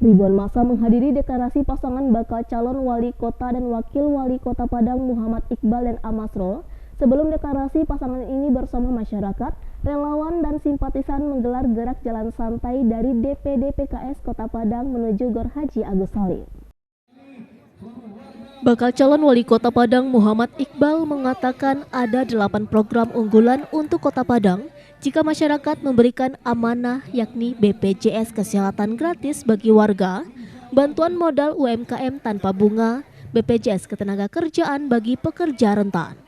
Ribuan massa menghadiri deklarasi pasangan bakal calon wali kota dan wakil wali kota Padang Muhammad Iqbal dan Amasrul. Sebelum deklarasi, pasangan ini bersama masyarakat, relawan dan simpatisan menggelar gerak jalan santai dari DPD PKS Kota Padang menuju Gor Haji Agus Salim. Bakal calon wali kota Padang Muhammad Iqbal mengatakan ada 8 program unggulan untuk Kota Padang jika masyarakat memberikan amanah, yakni BPJS Kesehatan gratis bagi warga, bantuan modal UMKM tanpa bunga, BPJS Ketenagakerjaan bagi pekerja rentan,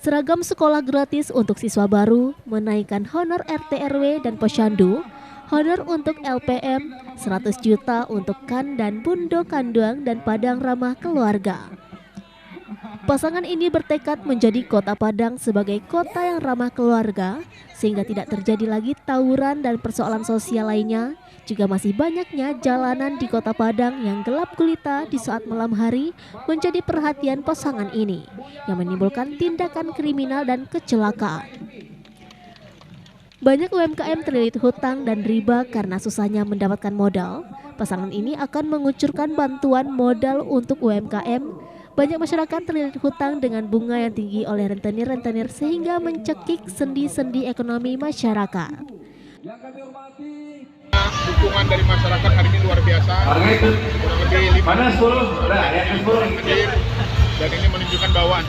seragam sekolah gratis untuk siswa baru, menaikkan honor RT RW dan posyandu, honor untuk LPM, 100 juta untuk KAN dan Bundo Kanduang dan Padang Ramah Keluarga. Pasangan ini bertekad menjadi Kota Padang sebagai kota yang ramah keluarga, sehingga tidak terjadi lagi tawuran dan persoalan sosial lainnya. Juga masih banyaknya jalanan di Kota Padang yang gelap gulita di saat malam hari menjadi perhatian pasangan ini, yang menimbulkan tindakan kriminal dan kecelakaan. Banyak UMKM terlilit hutang dan riba karena susahnya mendapatkan modal. Pasangan ini akan mengucurkan bantuan modal untuk UMKM. Banyak masyarakat terlilit hutang dengan bunga yang tinggi oleh rentenir-rentenir sehingga mencekik sendi-sendi ekonomi masyarakat. Dukungan dari masyarakat hari ini luar biasa. Kurang lebih 5 hadir, dan ini menunjukkan bahwa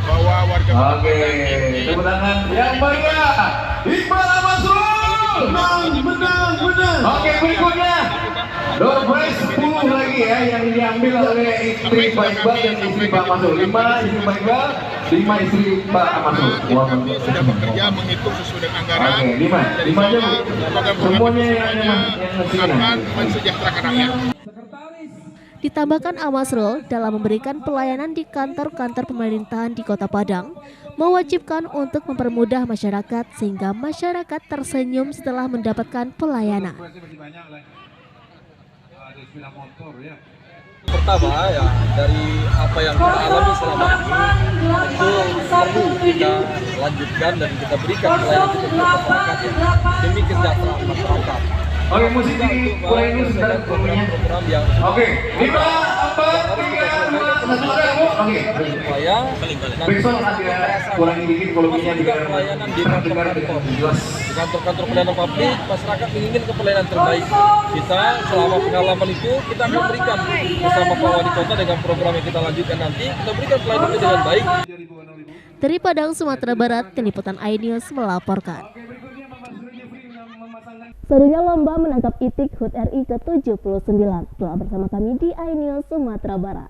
bahwa warga tepuk tangan yang meriah. Iqbal Amasrul menang. Oke, berikutnya door prize 10 lagi ya yang diambil oleh istri Pak Iqbal dan istri Pak Amasrul. 5 istri Pak Iqbal, 5 istri Pak Amasrul. Kami sudah bekerja menghitung sesuai dengan anggaran. Oke, 5 aja Bu. Semuanya yang akan mensejahterakan rakyat. Ditambahkan Amasrul dalam memberikan pelayanan di kantor-kantor pemerintahan di Kota Padang, mewajibkan untuk mempermudah masyarakat sehingga masyarakat tersenyum setelah mendapatkan pelayanan. Pertama ya, dari apa yang kita alami selama ini itu perlu kita lanjutkan dan kita berikan pelayanan itu kepada masyarakat demi kesejahteraan masyarakat. Oke, musik ini mulai dulu sebentar program yang oke, 5, 4, 3, 2, 1. Oke, supaya besok ada kurangi dikit volumenya biar pelayanan di terdengar dengan jelas. Di kantor-kantor pelayanan publik, masyarakat menginginkan pelayanan terbaik. Kita selama pengalaman itu kita akan berikan bersama Pak Wali Kota dengan program yang kita lanjutkan nanti, kita berikan pelayanan itu dengan baik. Dari Padang, Sumatera Barat, Tim Liputan iNews melaporkan. Serunya lomba menangkap itik HUT RI ke-79. Telah bersama kami di iNews Sumatera Barat.